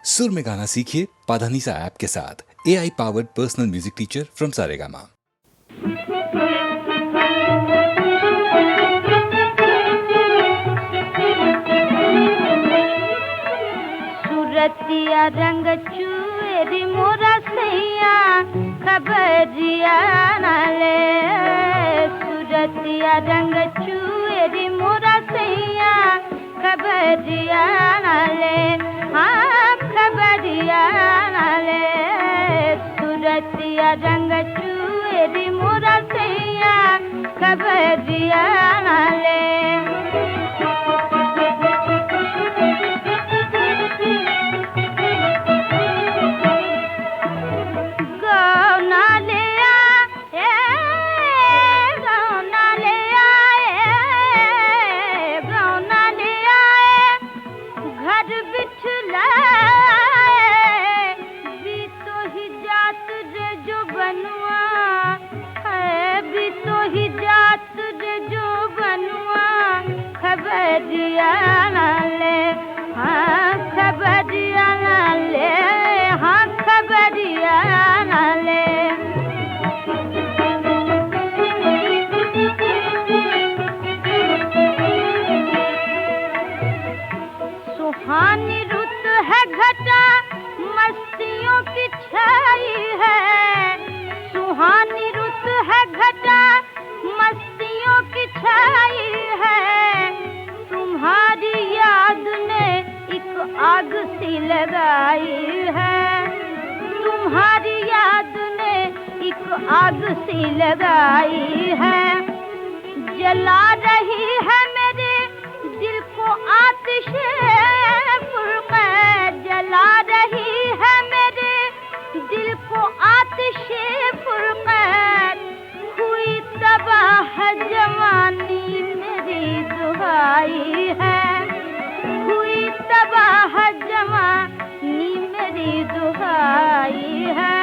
सुर में गाना सीखिए पाधानीसा ऐप के साथ। AI powered personal music teacher from Saregama. सूरतिया रंग चुएरी मोरा सैया खबरिया नाले। सूरतिया रंग चुएरी मोरा सैया खबरिया नाले। हाँ खबरिया नाले। सूरतिया रंग चुएरी मोरा सैया खबरिया नाले। खबरिया नाले। हाँ खबरिया नाले। हाँ खबरिया नाले। सुहानी रुत है घटा मस्तियों की छाई है। सुहानी रुत है घटा मस्तियों की छाई है। तुम्हारी याद ने एक आग सी लगाई है। तुम्हारी याद ने एक आग सी लगाई है। जला रही है मेरे दिल को आतिशे फुरक़त। जला रही है मेरे दिल को आतिशे फुरक़त। हुई तबाह जवानी मेरी दुहाई है। हुई तबाह जवानी मेरी दुहाई है।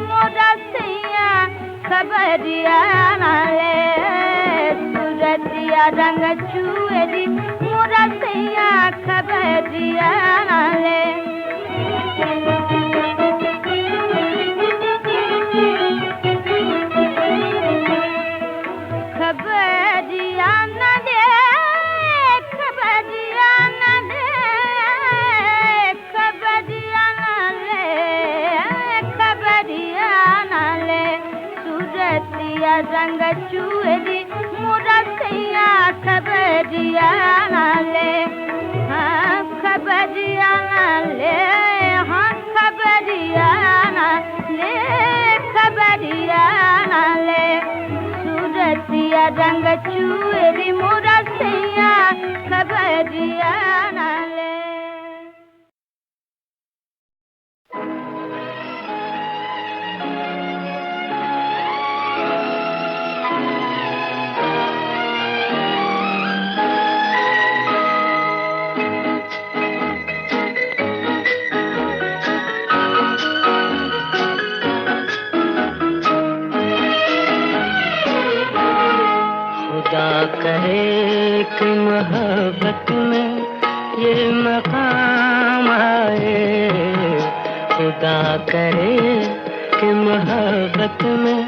मोरा सैया खबरिया नाले। सूरतिया रंग चुएरी मोरा सैया खबरिया नाले। खबरिया नाले। खबरिया नाले। खबरिया नाले। खबरिया नाले। सूरतिया रंग चुएरी मोरा सैया खबरिया नाले। हाँ खबरिया नाले। हाँ खबरिया नाले। खबरिया नाले। सूरतिया रंग चुएरी मोरा सैया खबरिया नाले। खुदा करे कि मोहब्बत में ये मकाम आए। खुदा करे कि मोहब्बत में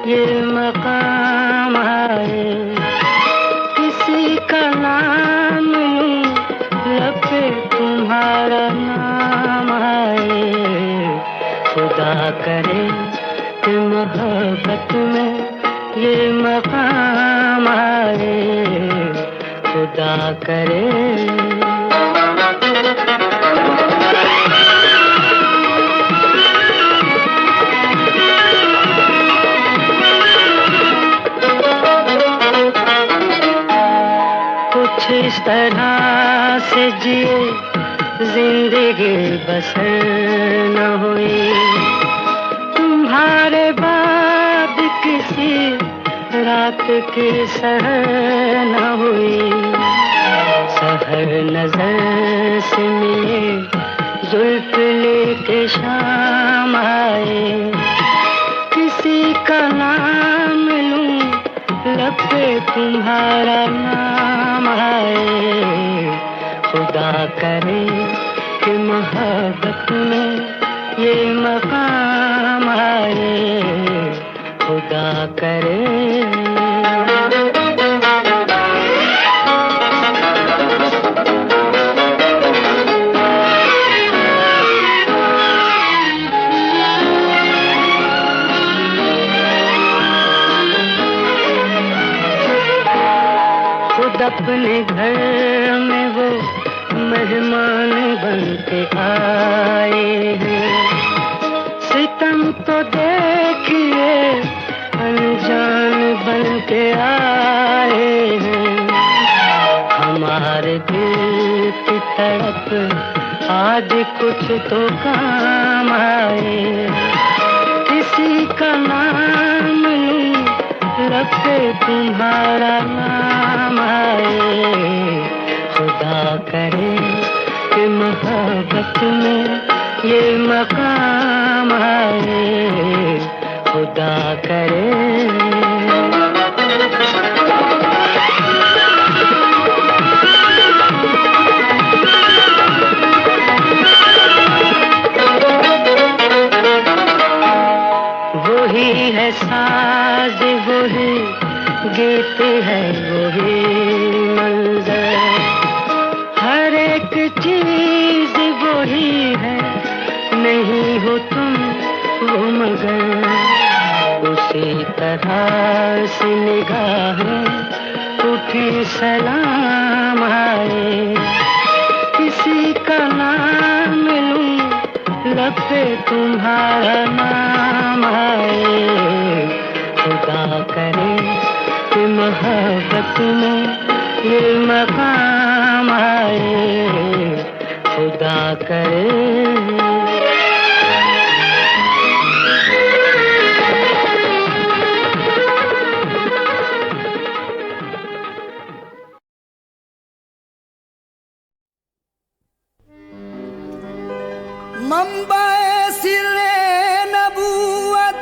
ये मकाम आए। किसी का नाम लूं लब पे तुम्हारा नाम आए। खुदा करे कि मोहब्बत में ये मकाम आए। खुदा करे। कुछ इस तरह से जिए जिंदगी बसर न हुई। तुम्हारे बाद किसी रात की सहर न हुई। सहर नजर से मिले जुल्फ लेके शाम आए। किसी का नाम लूं लब पे तुम्हारा नाम आए। खुदा करे कि मोहब्बत में ये मकाम आए, खुदा करे। खुद अपने घर में वो मेहमान बन के आए हैं, सितम तो देखिए अनजान बन के आए हैं। हमारे दिल की धड़क आज कुछ तो काम आए, किसी का नाम लूं लब पे तुम्हारा नाम आए, खुदा करे कि मोहब्बत में ये मकाम आए, खुदा करे। वही है साज, वही गीत है, वही मंजर, हर एक चीज वही है, नहीं हो तुम वो मगर। उसी तरह से निगाहें उठी सलाम आए, किसी का नाम लूं लब पे तुम्हारा नाम आए, खुदा करे कि मोहब्बत में ये मकाम आए, खुदा करे। मंबाए सिरे नबूवत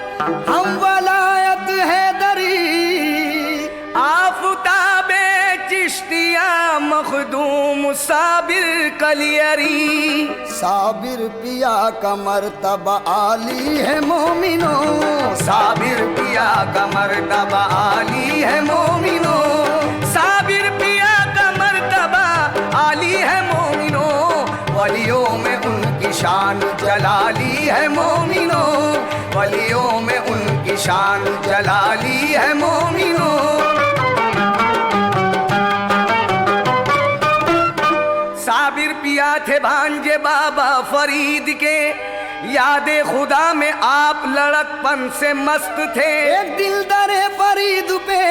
हम वलायत है दरी, आफताबे चिश्तिया मखदूम साबिर कलियरी। साबिर पिया का मर्तबा आली है मोमिनो, साबिर पिया का मर्तबा आली है मोमिनो, साबिर पिया का मर्तबा आली है मोमिनो। वलियों में उनकी शान जलाली है मोमिनो, वलियों में उनकी शान जलाली है मोमिनो। साबिर पिया थे भांजे बाबा फरीद के, यादे खुदा में आप लड़कपन से मस्त थे। एक दिल दरे फरीद पे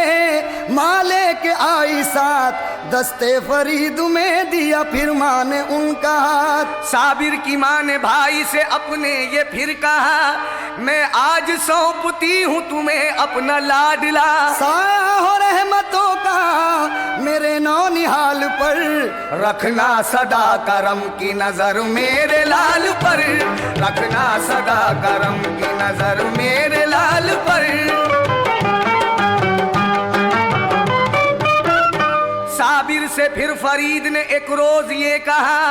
माले के आई साथ, दस्ते फरीद में दिया फिर माँ ने उनका हाथ। साबिर की माँ ने भाई से अपने ये फिर कहा, मैं आज सौंपती हूँ तुम्हें अपना लाडला। साया हो रहमतों का मेरे नौनिहाल पर, रखना सदा करम की नजर मेरे लाल पर, रखना सदा करम की नजर मेरे लाल पर। साबिर से फिर फरीद ने एक रोज ये कहा,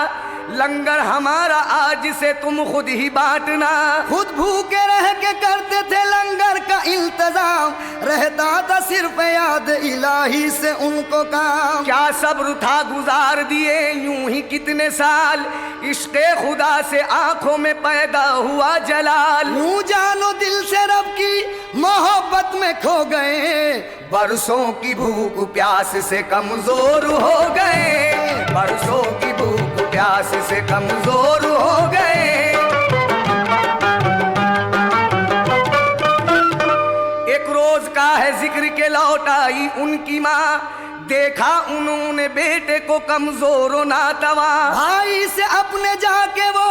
लंगर हमारा आज से तुम खुद ही बांटना। खुद भूखे रह के करते थे लंगर का इंतजाम, रहता था सिर्फ याद इलाही से उनको काम। क्या सब्र था गुजार दिए यूं ही कितने साल, इश्क़े खुदा से आंखों में पैदा हुआ जलाल। यूं जानो दिल से रब की मोहब्बत में खो गए, बरसों की भूख प्यास से कमजोर हो गए, बरसों की भूख प्यास से कमजोर हो गए। एक रोज का है जिक्र के लौट आई उनकी माँ, देखा उन्होंने बेटे को कमजोर नातवा। भाई से अपने जाके वो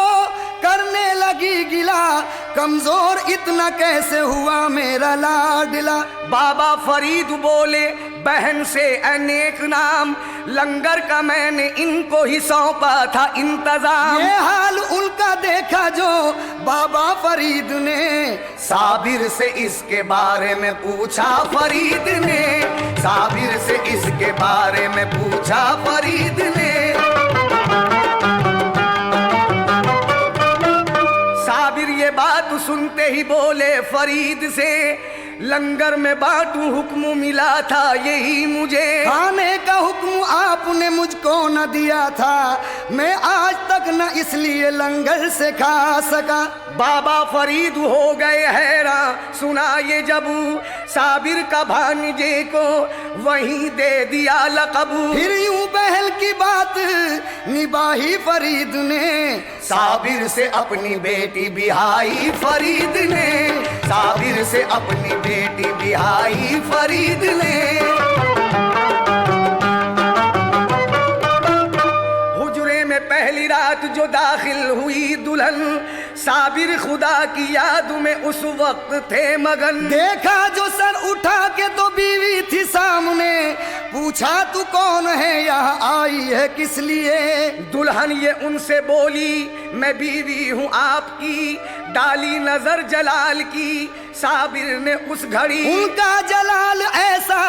करने लगी गिला, कमजोर इतना कैसे हुआ मेरा लाडला। बाबा फरीद बोले बहन से अनेक नाम, लंगर का मैंने इनको ही सौंपा था इंतजाम। ये हाल उनका देखा जो बाबा फरीद ने, साबिर से इसके बारे में पूछा फरीद ने, साबिर से इसके बारे में पूछा फरीद ने। बात सुनते ही बोले फरीद से, लंगर में बांटूं हुक्म मिला था यही मुझे। खाने का हुक्म आपने मुझको न दिया था, मैं आज तक न इसलिए लंगर से खा सका। बाबा फरीद हो गए हैरान सुना ये जब, साबिर का भांजे को वहीं दे दिया लक़ब। फिर यूं पहल की बात निभाई फरीद ने, साबिर से अपनी बेटी बिहाई फरीद ने, साबिर से अपनी बेटी बिहाई फरीद ने। हुजरे में पहली रात जो दाखिल हुई दुल्हन, साबिर खुदा की याद में उस वक्त थे मगन। देखा जो सर उठा के तो बीवी थी सामने, पूछा तू कौन है यहाँ आई है किस लिए। दुल्हन ये उनसे बोली मैं बीवी हूँ आपकी, डाली नजर जलाल की साबिर ने उस घड़ी। उनका जलाल ऐसा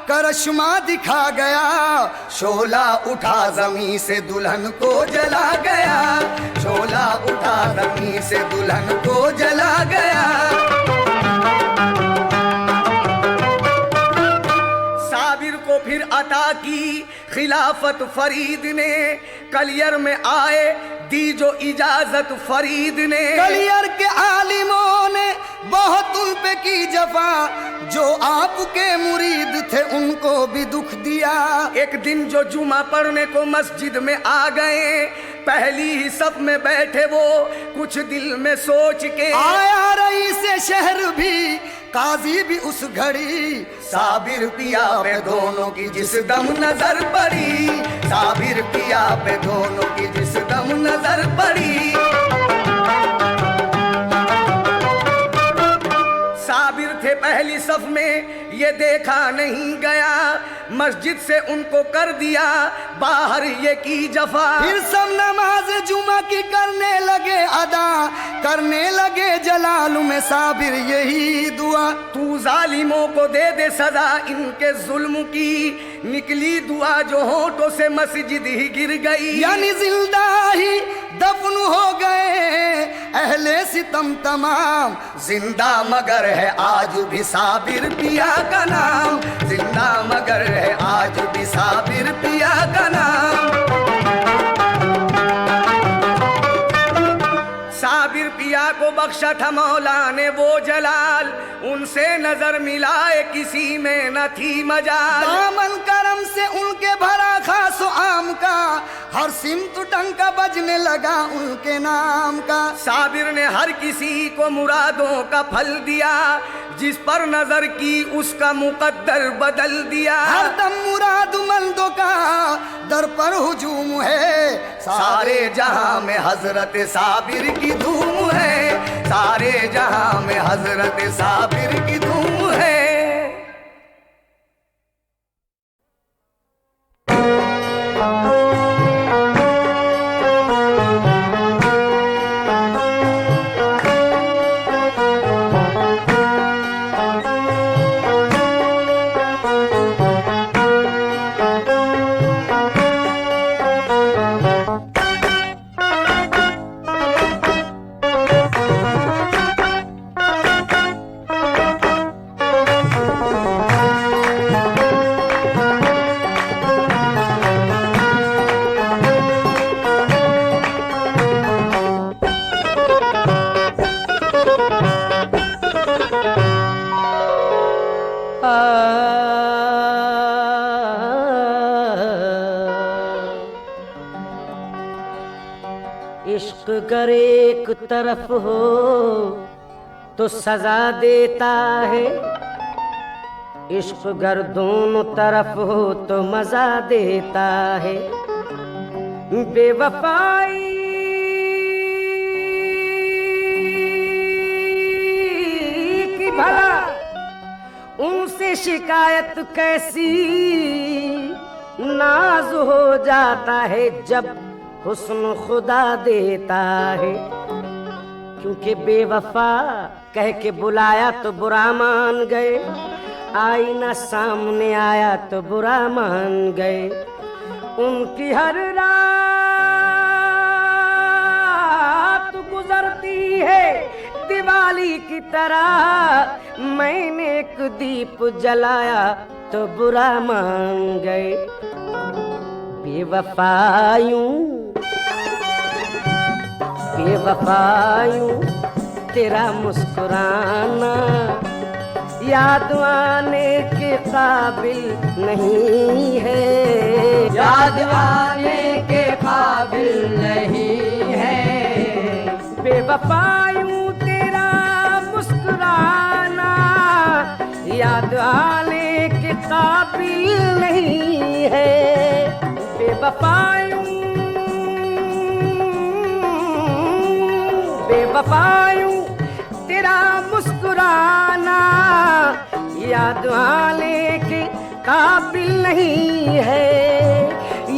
करिश्मा दिखा गया, शोला उठा जमी से दुल्हन को जला गया, शोला उठा जमी से दुल्हन को जला गया। साबिर को फिर अता की खिलाफत फरीद ने, कलियर में आए दी जो इजाजत फरीद ने। कलियर के आलिमों ने बहुत उन पे की जफा, जो आपके मुरीद थे उनको भी दुख दिया। एक दिन जो जुमा पढ़ने को मस्जिद में आ गए, पहली ही सफ में बैठे वो कुछ दिल में सोच के। आया रईस शहर भी काजी भी उस घड़ी, साबिर पिया पे दोनों की जिस दम नजर पड़ी, साबिर पिया पे दोनों की जिस दम नजर पड़ी। साबिर थे पहली सफ में ये देखा नहीं गया, मस्जिद से उनको कर दिया बाहर ये की जफा। फिर सब नमाज जुमा की करने लगे अदा, करने लगे जलाल में साबिर यही दुआ। तू जालिमों को दे दे सजा इनके जुल्म की, निकली दुआ जो होठों से मस्जिद ही गिर गई। यानी जिंदा ही दफन हो गए अहले सितम तमाम, जिंदा मगर है आज भी साबिर पिया का नाम, जिंदा मगर है आज भी साबिर पिया का नाम। साबिर पिया को बख्शा था मौला ने वो जलाल, उनसे नजर मिलाए किसी में न थी मजाल। दामन करम से उनके भरा खासो आम का, हर सिमत टंका बजने लगा उनके नाम का। साबिर ने हर किसी को मुरादों का फल दिया, जिस पर नजर की उसका मुकद्दर बदल दिया। हर दम मुरादमंदों का दर पर हुजूम है, सारे जहां में हजरत साबिर की धूम है, सारे जहां में हजरत साबिर की धूम है। इश्क अगर एक तरफ हो तो सजा देता है, इश्क अगर दोनों तरफ हो तो मजा देता है। बेवफाई की भला उनसे शिकायत कैसी, नाज हो जाता है जब हुस्न खुदा देता है। क्योंकि बेवफा कह के बुलाया तो बुरा मान गए, आईना सामने आया तो बुरा मान गए। उनकी हर रात गुजरती है वाली की तरह मैंने एक दीप जलाया तो बुरा मान गए। बेवफायूं बेवफायूं तेरा मुस्कुराना याद आने के काबिल नहीं है, याद आने के काबिल नहीं है। बेवफायूं तेरा मुस्कुराना याद आने के काबिल नहीं है। बेवफायूं बेवफायूं तेरा मुस्कुराना याद आने के काबिल नहीं है,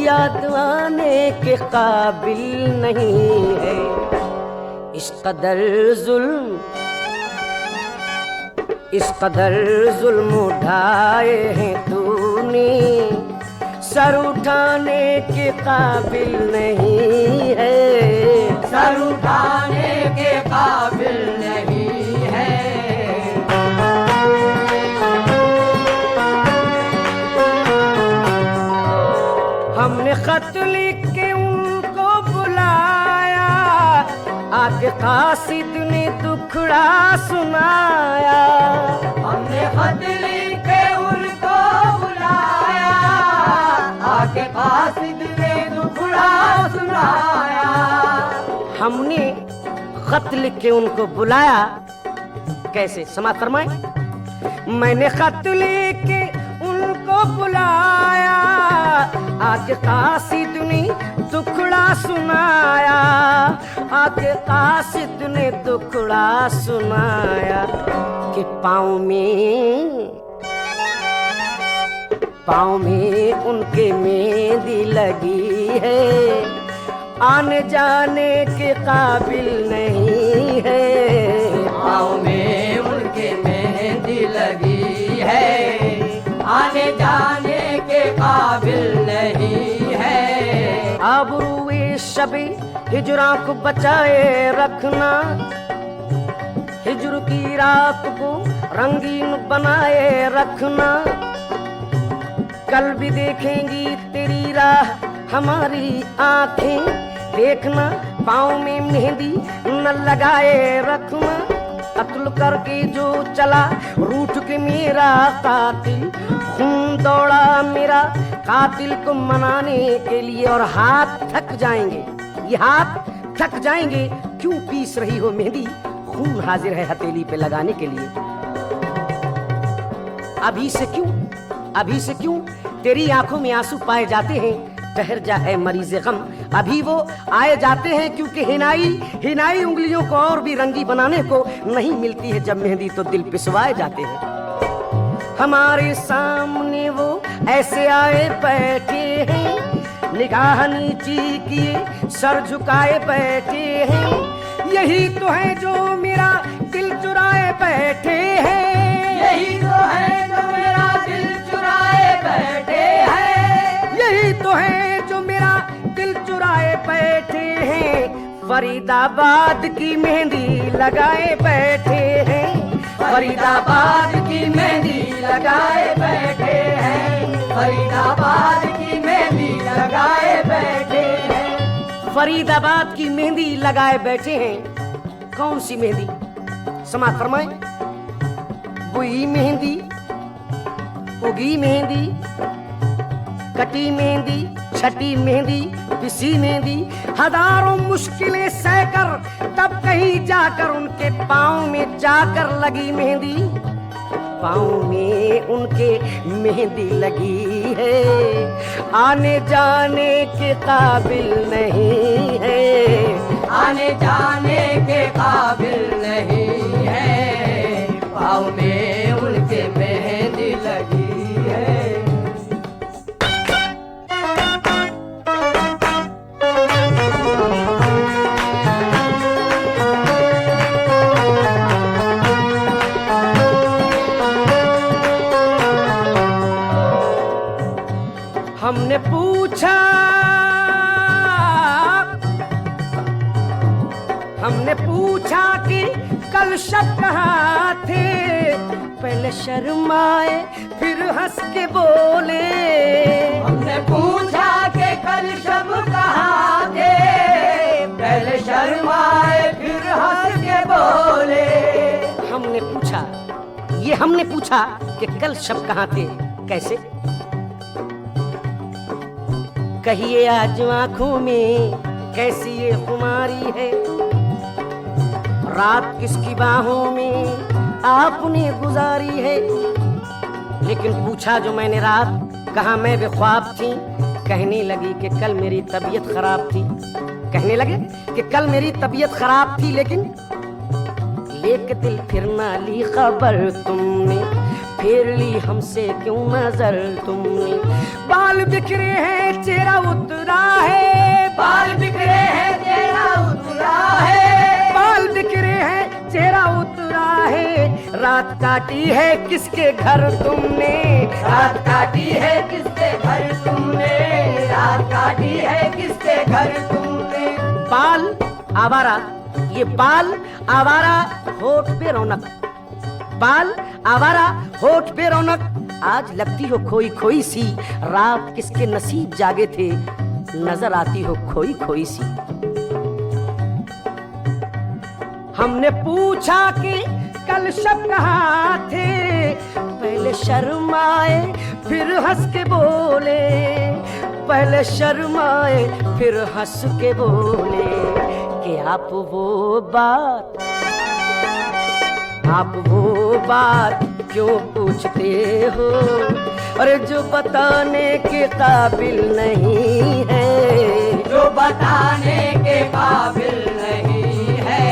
याद आने के काबिल नहीं है। इस कदर जुल्म उठाए हैं तूने, सर उठाने के काबिल नहीं है, सर उठाने के काबिल नहीं है। हमने खत लिख के उनको बुलाया, आके कासिद ने दुखड़ा सुनाया। हमने खत लिख के उनको बुलाया, आके कासिद ने दुखड़ा सुनाया। हमने खत लिख के उनको बुलाया, कैसे समाप्त फरमाए। मैंने खत लिख के उनको बुलाया, आके कासिद ने दुखड़ा सुनाया, आके कासिद ने दुखड़ा सुनाया कि पाँव में उनके मेहंदी लगी है, आने जाने के काबिल नहीं है। पाँव में उनके मेहंदी लगी है, आने जाने के काबिल नहीं है। आबरूए शबे हिजरा को बचाए रखना, हिजर की रात को रंगीन बनाए रखना। कल भी देखेंगी तेरी राह हमारी आंखें, देखना पाँव में मेहंदी न लगाए रखना। कत्ल करके जो चला रूठ के मेरा कातिल, खून दौड़ा मेरा कातिल को मनाने के लिए, और हाथ थक जाएंगे, ये हाथ थक जाएंगे। क्यों पीस रही हो मेहंदी, खून हाजिर है हथेली पे लगाने के लिए। अभी से क्यों तेरी आंखों में आंसू पाए जाते हैं। ठहर जा है मरीज़ गम, अभी वो आए जाते हैं, क्योंकि हिनाई उंगलियों को और भी रंगी बनाने को नहीं मिलती है। जब मेहंदी तो दिल पिसवाए जाते हैं। हमारे सामने वो ऐसे आए बैठे हैं, निगाह नीची किए सर झुकाए बैठे हैं। यही तो है जो मेरा दिल चुराए बैठे हैं, यही तो है जो मेरा दिल चुराए बैठे हैं, यही तो है जो मेरा दिल चुराए बैठे हैं। फरीदाबाद की मेहंदी लगाए बैठे हैं, फरीदाबाद की मेहंदी लगाए बैठे हैं, फरीदाबाद की मेहंदी लगाए बैठे हैं। फरीदाबाद की मेहंदी लगाए बैठे हैं। कौन सी मेहंदी, समाप्त फरमाए। बुई मेहंदी, उगी मेहंदी, कटी मेहंदी, छटी मेहंदी, पिसी मेहंदी। हजारों मुश्किलें सहकर तब कहीं जाकर उनके पाँव में जाकर लगी मेहंदी। पाँव में उनके मेहंदी लगी है, आने जाने के काबिल नहीं है, आने जाने के काबिल नहीं है। पाँव में उनके मेहंदी लगी है। हमने पूछा हमने पूछा कि कल शब कहाँ थे, पहले शर्माए फिर हंस के बोले। हमने पूछा कि कल शब कहाँ थे, पहले शर्माए फिर हंस के बोले। हमने पूछा, ये हमने पूछा कि कल शब कहाँ थे, कैसे? कहिए आज आंखों में कैसी ये खुमारी है, रात किसकी बाहों में आपने गुजारी है। लेकिन पूछा जो मैंने रात, कहा मैं बेख्वाब थी। कहने लगी कि कल मेरी तबीयत खराब थी। कहने लगे कि कल मेरी तबीयत खराब थी, लेकिन लेके दिल फिर ना ली खबर तुमने, फेर ली हमसे क्यों नजर तुमने। बाल बिखरे हैं चेहरा उतरा है, बाल बिखरे हैं चेहरा उतरा है, बाल बिखरे हैं चेहरा उतरा है। रात काटी है किसके घर तुमने, रात काटी है किसके घर तुमने, रात काटी है किसके घर तुमने। बाल आवारा, ये बाल आवारा होठ पे रौनक, बाल आवारा होठ पे रौनक। आज लगती हो खोई खोई सी, रात किसके नसीब जागे थे, नजर आती हो खोई खोई सी। हमने पूछा कि कल शब कहाँ थे, पहले शर्माए फिर हंस के बोले, पहले शर्माए फिर हंस के बोले कि आप वो बात क्यों पूछते हो, अरे जो बताने के काबिल नहीं है, जो बताने के काबिल नहीं है।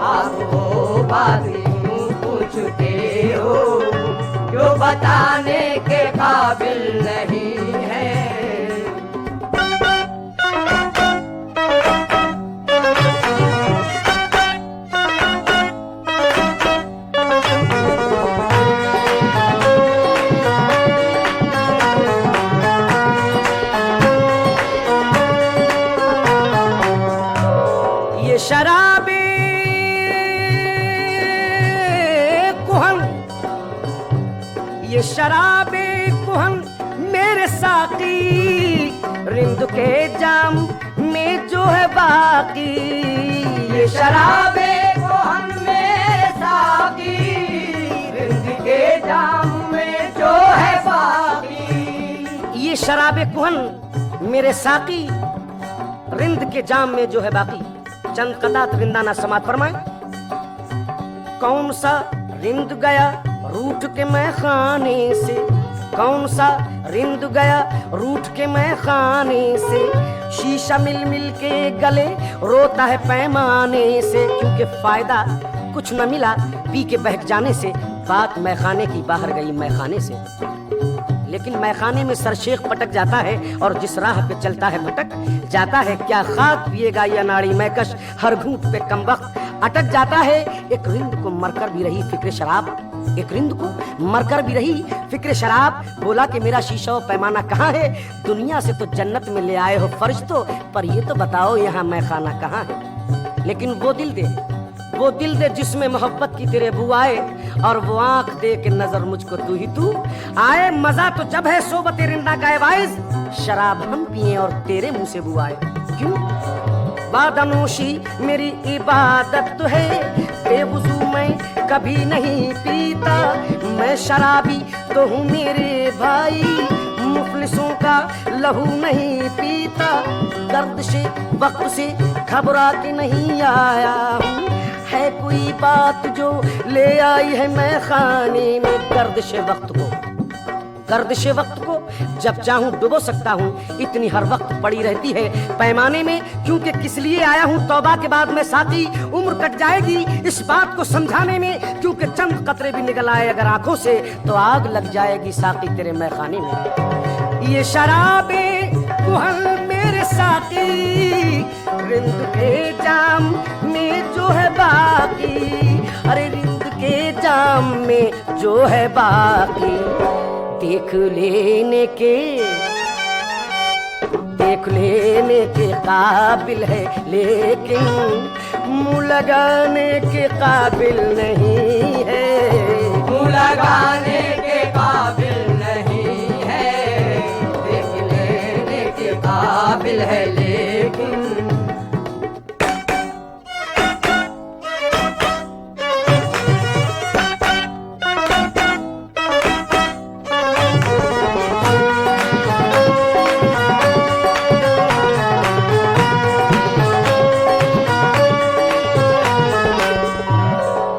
आप वो बात क्यों पूछते हो, जो बताने के काबिल नहीं है। शराबे कुहन, ये शराबे कुहन मेरे साकी, रिंद के जाम में जो है बाकी। ये शराबे कुहन मेरे साकी, रिंद के जाम में जो है बाकी। ये शराबे कुहन मेरे साकी, रिंद के जाम में जो है बाकी। चंद कदात रिंदाना समात फरमाए। कौन सा रिंद गया रूठ के मैं खाने से, कौन सा रिंद गया रूठ के मैं खाने से। शीशा मिल मिल के गले रोता है पैमाने से, क्योंकि फायदा कुछ न मिला पी के बहक जाने से। बात मैखाने की बाहर गई मैखाने से, लेकिन मैखाने में सरशेख पटक जाता है और जिस राह पे चलता है भटक जाता है। क्या खाक पिएगा या नाड़ी मैकश, हर घूंट पे कम वक्त अटक जाता है। एक रिंद को मरकर भी रही फिक्र शराब, एक रिंद को मरकर भी रही फिक्र शराब। बोला कि मेरा शीशा और पैमाना कहाँ है, दुनिया से तो जन्नत में ले आए हो फर्ज तो, पर ये तो बताओ यहाँ मैखाना कहाँ है। लेकिन वो दिल दे जिसमें मोहब्बत की तेरे बुआए, और वो आंख दे के नजर मुझको तू ही तू आए। मजा तो जब है सोबत रिंदा का वाइज, शराब हम पिए और तेरे मुंह से बुआए। क्यों बादनोशी मेरी इबादत तो है, बेवुजू मैं कभी नहीं पीता। मैं शराबी तो हूँ मेरे भाई, मुफलिसों का लहू नहीं पीता। दर्द से वक्त से घबरा के नहीं आया हूँ, है कोई बात जो ले आई है मैं खाने में। गर्दिश वक्त को जब चाहूं डुबो सकता हूं, इतनी हर वक्त पड़ी रहती है पैमाने में। क्योंकि किस लिए आया हूं तौबा के बाद मैं साथी, उम्र कट जाएगी इस बात को समझाने में। क्योंकि चंद कतरे भी निकल आए अगर आंखों से, तो आग लग जाएगी साथी तेरे मैखाने में। ये शराबे कुहल मेरे साथी, रिंद के जाम में जो है बाकी, अरे रिंद के जाम में जो है बाकी। देख देख लेने के काबिल है लेकिन मुंह लगाने के काबिल नहीं है। मुंह लगाने के काबिल नहीं है, देख लेने के काबिल है लेकिन।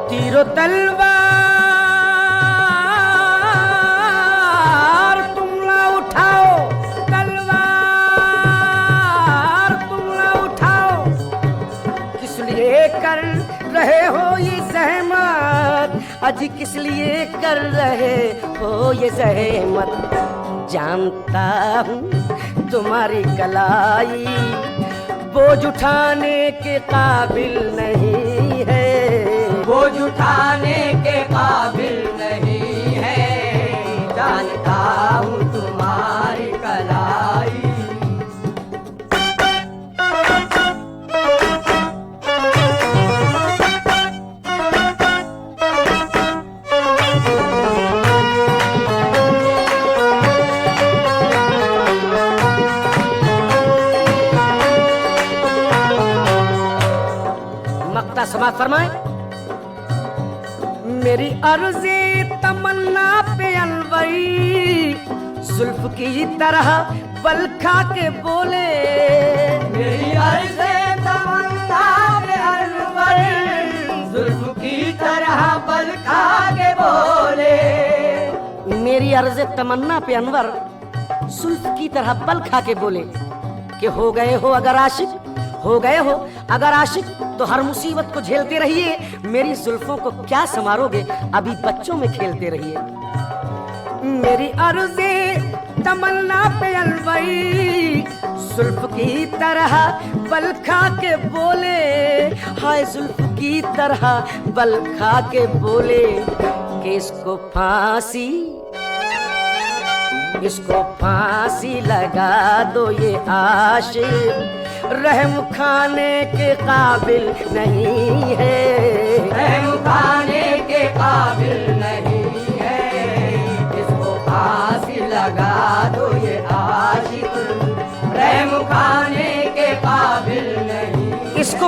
तीरो तलवार तुम ना उठाओ, तलवार तुम ना उठाओ, किस लिए कर रहे हो ये जहमत, अजी किस लिए कर रहे हो ये जहमत। जानता हूँ तुम्हारी कलाई बोझ उठाने के काबिल नहीं है, बोझ उठाने के काबिल नहीं है। जानता हूँ तुम्हारी कलाई। मक्ता समाप्त फरमाए। मेरी अर्ज़े तमन्ना पे अनवरी जुल्फ की तरह बल खा के बोले, मेरी अर्ज़े तमन्ना पे अनवरी जुल्फ की तरह बल खा के बोले। मेरी अर्ज़े तमन्ना पे अनवर जुल्फ की तरह बल खा के बोले कि हो गए हो अगर आशिक, हो गए हो अगर आशिक तो हर मुसीबत को झेलते रहिए, मेरी जुल्फों को क्या संवारोगे, अभी बच्चों में खेलते रहिए। मेरी अर्ज़े तमन्ना पे अलवई जुल्फ की तरह बल खा के बोले, हाय जुल्फ की तरह बल खा के बोले कि इसको फांसी लगा दो ये आशिक, रहम खाने के काबिल नहीं है, रहम खाने के काबिल नहीं है। इसको फांसी लगा दो ये आशिक, रहम खाने के काबिल नहीं। इसको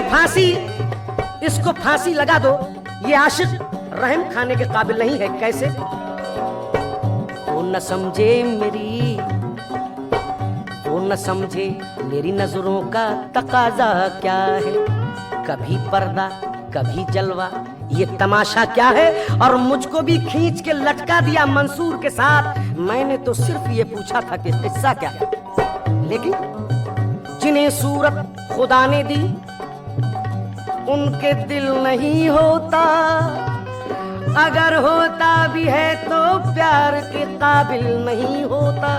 फांसी लगा दो ये आशिक रहम खाने के काबिल नहीं है। कैसे? वो न समझे मेरी नजरों का तकाजा क्या है, कभी पर्दा कभी जलवा ये तमाशा क्या है, और मुझको भी खींच के लटका दिया मंसूर के साथ। मैंने तो सिर्फ ये पूछा था कि किस्सा क्या है, लेकिन जिन्हें सूरत खुदा ने दी उनके दिल नहीं होता, अगर होता भी है तो प्यार के काबिल नहीं होता।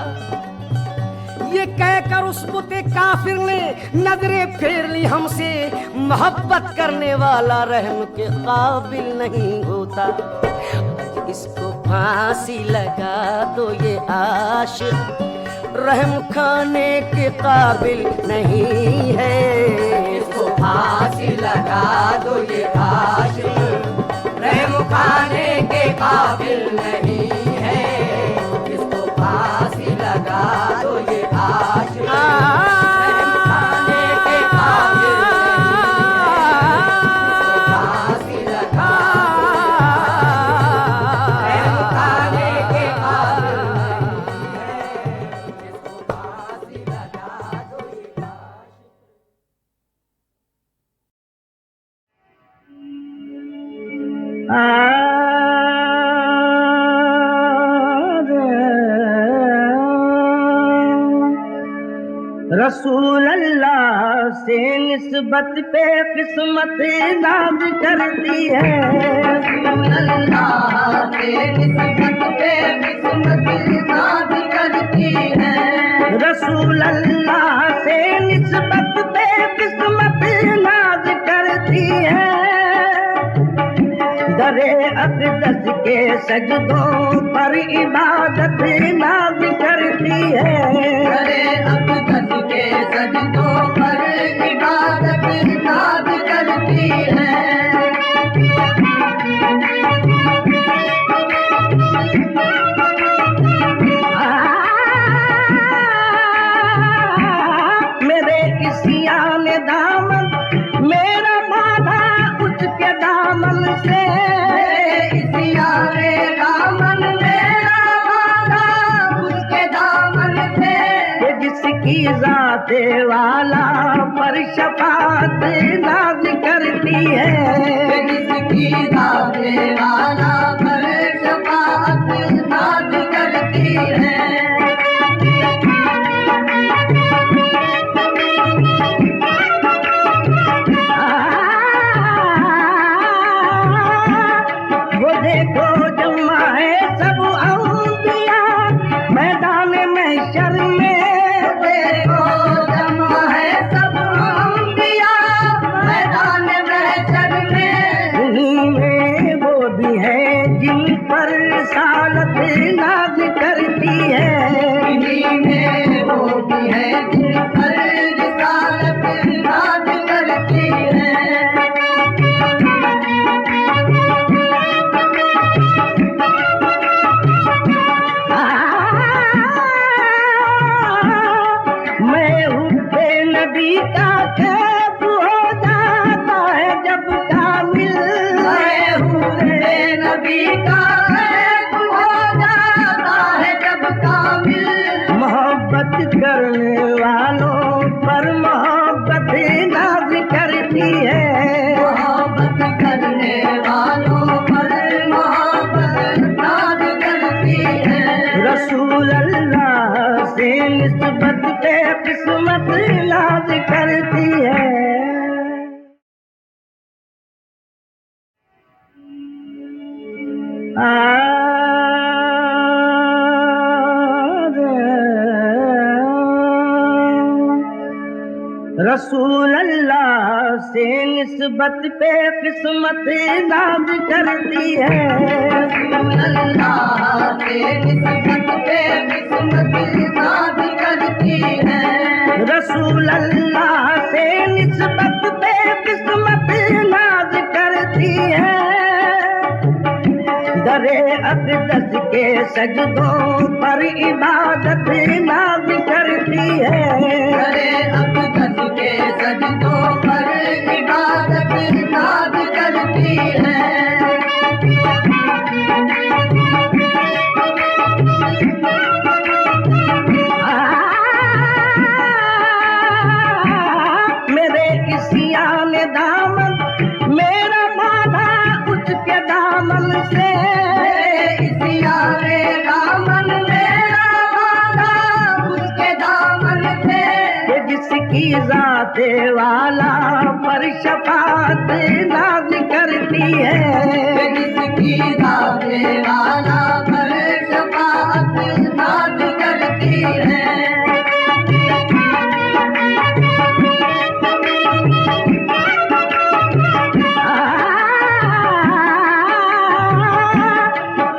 ये कहकर उस बुते काफिर ने नजरें फेर ली हमसे, मोहब्बत करने वाला रहम के काबिल नहीं होता। इसको फांसी लगा दो ये आशिक, रहम खाने के काबिल नहीं है। इसको फांसी लगा दो ये आशिक, रहम खाने के काबिल नहीं है। इसको फांसी लगा दो ये आशिक, रहम खाने के काबिल नहीं है। इसको फांसी लगा रहम खाने के काबिल नहीं है। इसको फांसी लगा दो ये रसूल अल्लाह से निस्बत पे किस्मत नाज करती है, रसूल अल्लाह से निस्बत पे किस्मत नाज करती है, रसूल अल्लाह से निस्बत पे किस्मत नाज करती है। दरे अक़दस के सजदों पर इबादत नाज करती है, दरे अक़दस के सजदों पर इबादत नाज करती है। मेरे किसिया ने दामन मेरा बाधा उसके दामन से, इसिया ने दामन मेरा बांधा उसके दामन से। कि जिसकी जाते वाला पर शफात नाज करती है, जिसकी दाते वाला पर शफाअत नाज करती है। वो देखो जमा है सब अंबिया मैदान महशर में, देखो जमा है सब अंबिया मैदान महशर में। उन्हीं में वो भी है जिन पर सालत नाज करती है, इन्हीं में वो भी है जिन पर रिसालत नाज करती है। मैं हुब्बे नबी का कैफ हो जाता है जब कामिल, मैं हुब्बे नबी का कैफ हो जाता है जब कामिल। मोहब्बत करने वालों पर मोहब्बत नाज करती है, मोहब्बत करने वालों पर मोहब्बत नाज करती है। रसूल अल्लाह से निस्बत पे किस्मत नाज करती है। रसूल अल्लाह से निस्बत पे किस्मत नाज करती है, अल्लाह से निस्बत पे किस्मत नाज करती है। रसूल अल्लाह से निस्बत पे किस्मत नाज करती है। दरे अक़दस के सजदों पर इबादत नाज करती है, करे अक़दस के सजदों पर इबादत नाज करती है। मेरे किसिया ने दामन मेरा बाधा उसके दामन से, इसिया ने दामन मेरा बांधा उसके दामन से। कि जिसकी जाते वाला पर शफात नाज करती है, जिसकी दाते वाला पर शफाअत नाज करती है।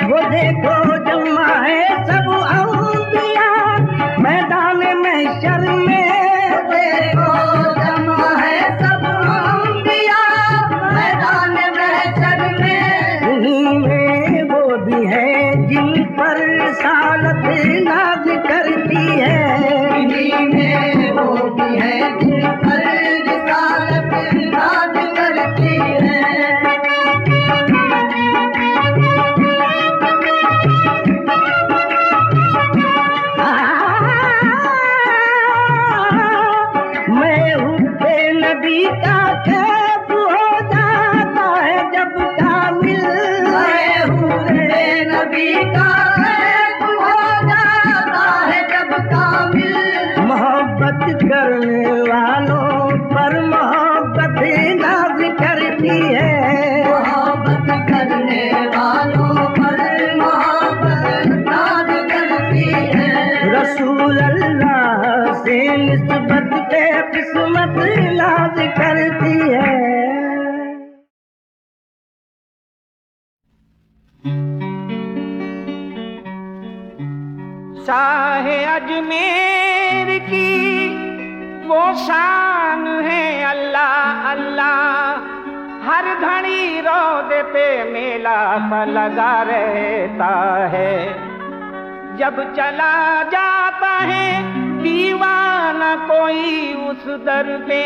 वो देखो जमा है सब अंबिया मैदान महशर में, देखो जमा है सब अंबिया मैदान महशर में। उन्हीं में वो भी है जिन पर सालत नाज करती है, इन्हीं में वो भी है जिन पर रिसालत नाज करती है। मैं हुब्बे नबी का कैफ हो जाता है जब कामिल, मैं हुब्बे नबी का कैफ हो जाता है जब कामिल। मोहब्बत करने वालों पर मोहब्बत नाज करती है, मोहब्बत करने वालों पर मोहब्बत नाज करती है। रसूल अल्लाह से निस्बत पे किस्मत नाज करती है। शाह अजमेर की वो शान है अल्लाह अल्लाह, हर घड़ी रोदे पे मेला सा लगा रहता है। जब चला जाता है दीवाना कोई उस दर पे,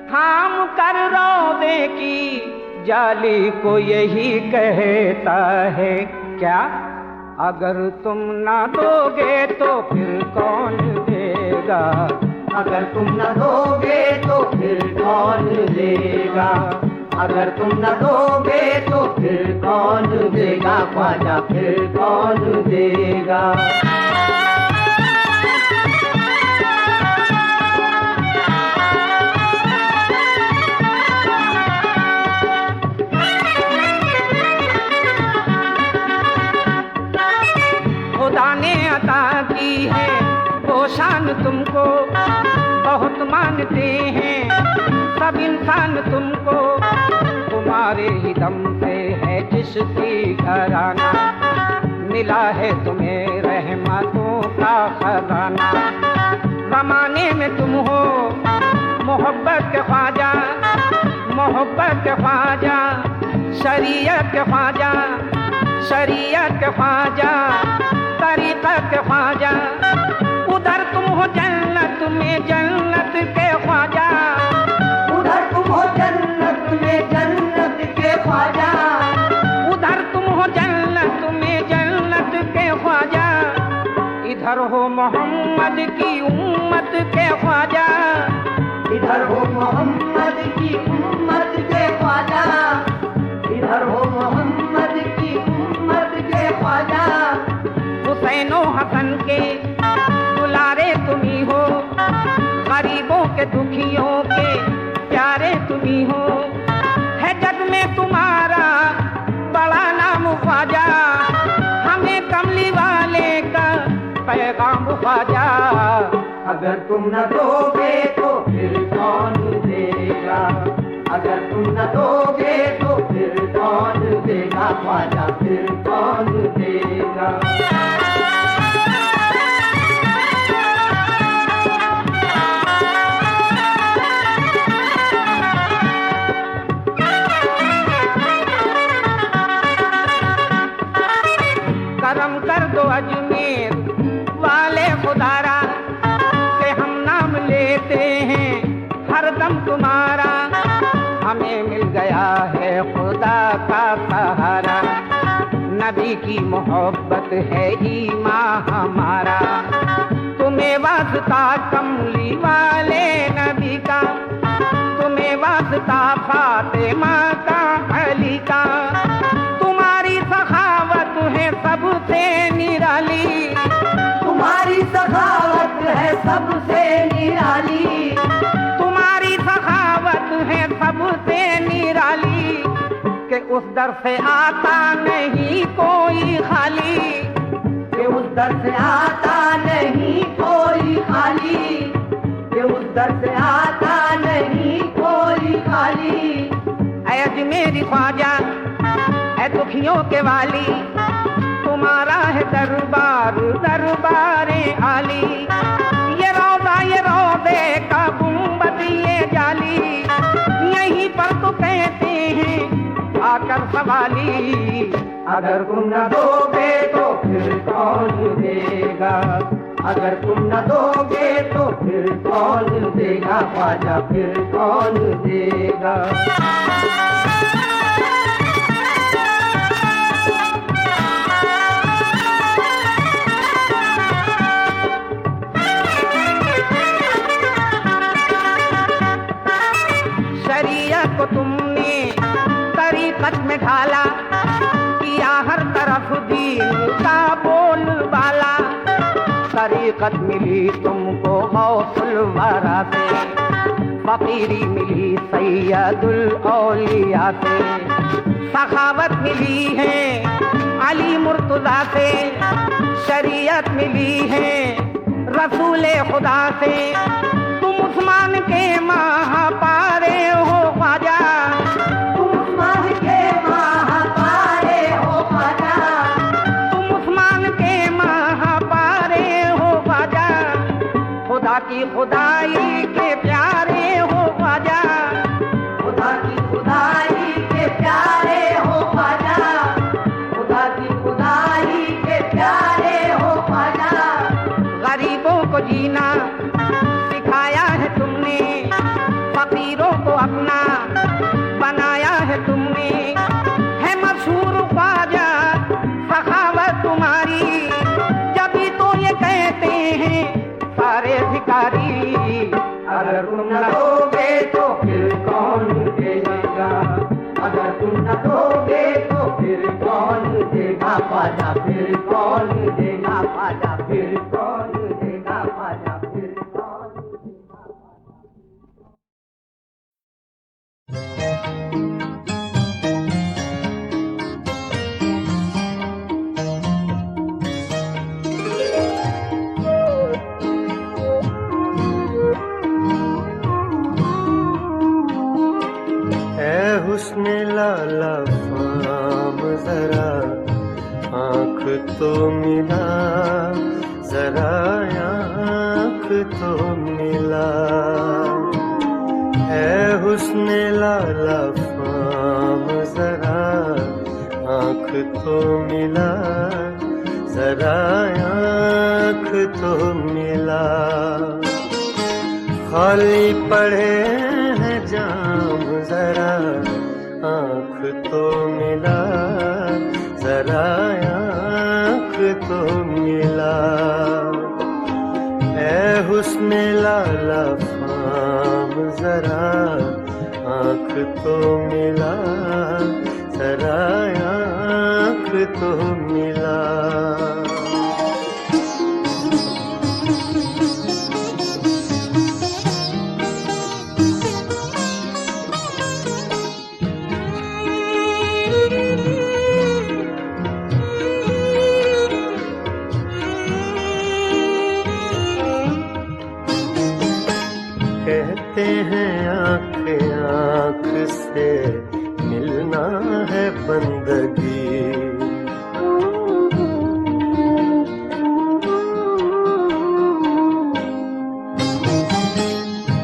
थाम कर रोदे की जाली को यही कहता है, क्या अगर तुम ना दोगे तो फिर कौन देगा, अगर तुम न दोगे तो फिर कौन देगा, अगर तुम न दोगे तो फिर कौन देगा, ख्वाजा फिर कौन देगा। खुदा ने अता की है वो शान तुमको, बहुत मानते हैं सब इंसान तुमको, तुम्हारे ही दम से है जिसकी घराना, मिला है तुम्हें रहमतों का खजाना। ज़माने में तुम हो मोहब्बत के ख्वाजा, मोहब्बत के ख्वाजा, शरीयत के ख्वाजा, शरीयत के ख्वाजा, तरीक़त के ख्वाजा। उधर तुम हो जन्नत में जन्नत के ख्वाजा, उधर तुम हो जन्नत में जन्नत के ख्वाजा, उधर तुम हो जन्नत में जन्नत के ख्वाजा। इधर हो मोहम्मद की उम्मत के ख्वाजा, इधर हो मोहम्मद की उम्मत के ख्वाजा, इधर हो मोहम्मद की उम्मत के ख्वाजा। हुसैनो हसन के दुलारे तुम्ही हो, गरीबों के दुखियों के प्यारे तुम्ही हो, है जग में तुम्हारा बड़ा नाम ख्वाजा, हमें कमली वाले का पैगाम ख्वाजा। अगर तुम न दोगे तो फिर कौन देगा, अगर तुम न दोगे तो फिर कौन देगा, ख्वाजा फिर कौन देगा। करम कर दो अजमेर वाले खुदारा, के हम नाम लेते हैं हर दम तुम्हारा, हमें मिल गया है खुदा का सहारा। नबी की मोहब्बत है ईमान हमारा, तुम्हें वास्ता कमली वाले नबी का, तुम्हें वास्ता फातिमा का अली का। तुम्हारी सखावत है सबसे निराली, तुम्हारी सखावत है सबसे निराली, तुम्हारी सखावत है सबसे निराली। कि उस दर से आता नहीं कोई खाली, कि उस दर से आता नहीं कोई खाली, कि उस दर से आता नहीं कोई खाली। ऐ अजमेरी ख्वाजा ऐ दुखियों के वाली, तुम्हारा है दरबार दरबारे आली। ये रोज़े का गुंबद ये जाली, यहीं पर तो कहते हैं आकर सवाली। अगर तुम न दोगे तो फिर कौन देगा, अगर तुम न दोगे तो फिर कौन देगा, ख्वाजा फिर कौन देगा। शरीयत को तुमने तरीक़त में ढाला, किया हर तरफ दीन का बोलबाला। तरीक़त मिली तुमको गौसुल वरा से, फकीरी मिली सैयदुल औलिया से। सखावत मिली है अली मुर्तज़ा से, शरीयत मिली है रसूल खुदा से। तुम उस्मान के महापारे हो ख्वाजा, तुम उस्मान के महापारे हो ख्वाजा, तुम उस्मान के महापारे हो ख्वाजा। खुदा की की खुदाई के प्यारे हो ख्वाजा, खुदा की खुदाई के प्यारे हो ख्वाजा, खुदा की खुदाई के प्यारे हो ख्वाजा। गरीबों को जीना सिखाया है तुमने, फकीरों को अपना बनाया है तुमने। है मशहूर ख्वाजा सखावत तुम्हारी, जभी तो ये कहते हैं सारे भिखारी। अगर तुम न दोगे तो फिर कौन देगा, अगर तुम न दोगे तो फिर कौन देगा ख्वाजा, फिर कौन देगा ख्वाजा, फिर कौन देगा ख्वाजा, फिर कौन देगा। हुस्न लाला फाम जरा आँख तो मिला, जरा आँख तो मिला। है हुस्न लाला फाम जरा आँख तो मिला, जरा आँख तो मिला। खाली पड़े हैं जाम जरा आँख तो मिला, जरा आँख तो मिला। ऐ हुस्न लाला फाम जरा आँख तो मिला, जरा आँख तो मिला। कहते हैं आँख आँख से मिलना है बंदगी,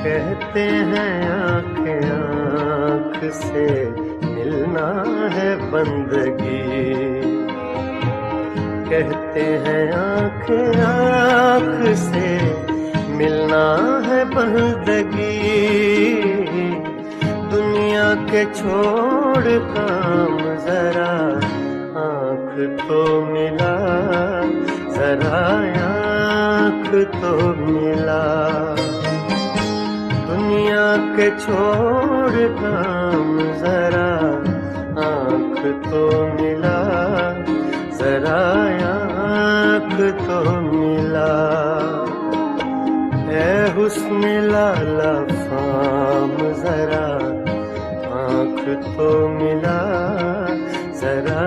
कहते हैं आँख आँख से मिलना है बंदगी, कहते हैं आँख आँख से मिलना है बंदगी। दुनिया के छोड़ काम जरा आँख तो मिला, जरा आँख तो मिला। दुनिया के छोड़ काम जरा आँख तो मिला, जरा आँख तो मिला। ऐ हुस्न लाला फाम जरा आँख तो मिला, जरा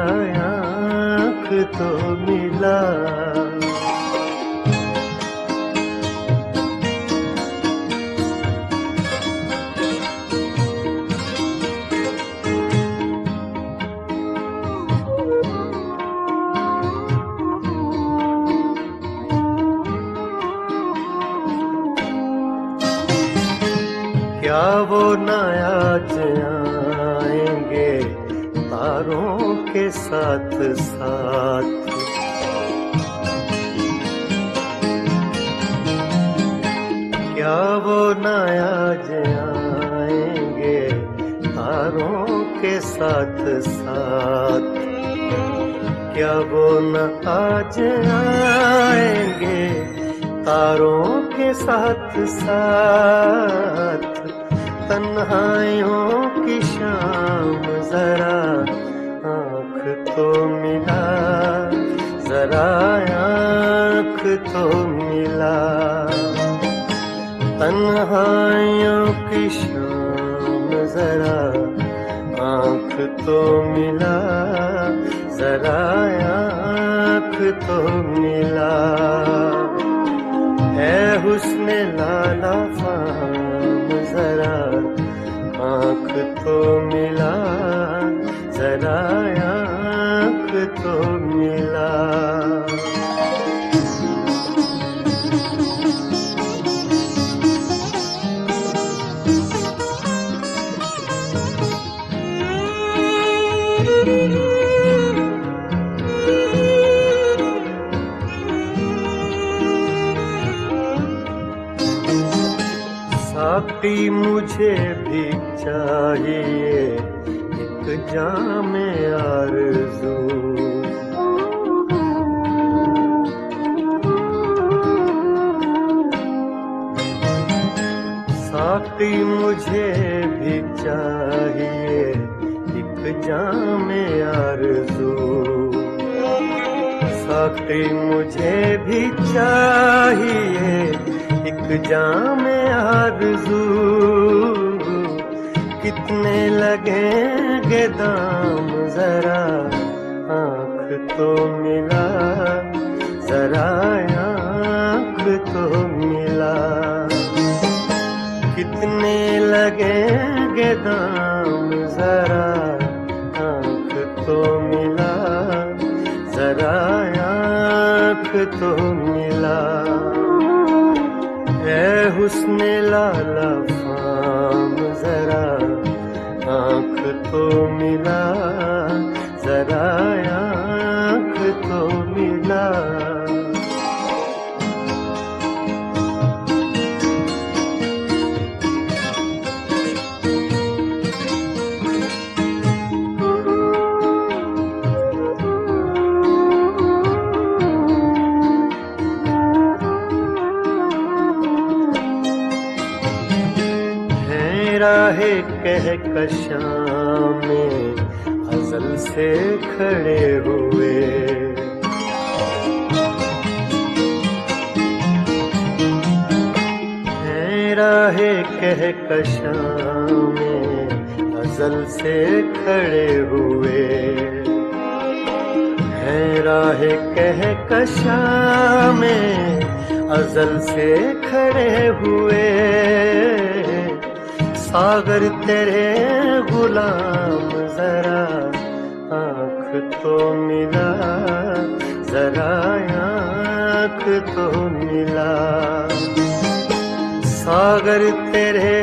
आँख तो मिला। क्या वो न आज आएंगे तारों के साथ साथ, क्या वो न आज आएंगे तारों के साथ साथ, क्या वो न आज आएंगे तारों के साथ साथ। तन्हाइयों की शाम जरा आँख तो मिला, जरा आँख तो मिला। तन्हाइयों की शाम जरा आँख तो मिला, जरा आँख तो मिला। ऐ हुस्न लाला फाम जरा आँख तो मिला, जरा आँख तो मिला। साकी मुझे भी चाहिए एक जाम आरज़ू। साकी मुझे भी चाहिए एक जाम आरज़ू। साकी मुझे भी चाहिए एक जाम आरज़ू। कितने लगेंगे दाम जरा आँख तो मिला, जरा आँख तो मिला। कितने लगेंगे दाम जरा आँख तो मिला, जरा आँख तो मिला। ऐ हुस्न लाला फाम जरा आँख तो मिला, जरा आँख तो मिला। राहे कहकशां में अज़ल से खड़े हुए। हैं राहे कहकशां में अज़ल से खड़े हुए। हैं राहे कहकशां में अज़ल से खड़े हुए। सागर तेरे गुलाम जरा आँख तो मिला, जरा आँख तो मिला। सागर तेरे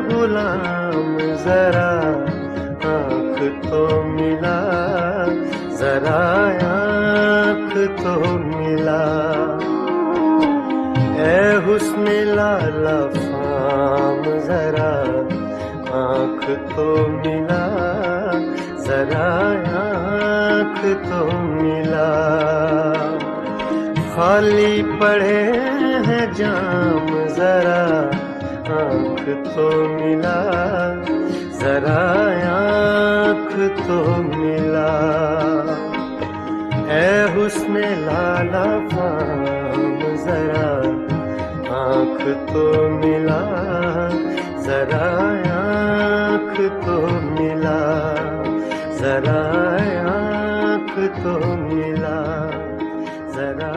गुलाम जरा आँख तो मिला, जरा आँख तो मिला। ऐ हुस्न लाला फाम जरा आँख तो मिला, जरा आँख तो मिला। खाली पड़े हैं जाम जरा आँख तो मिला, जरा आँख तो मिला। ऐ हुस्न लाला फाम जरा आँख तो मिला, जरा आँख तो मिला, जरा आँख तो मिला, जरा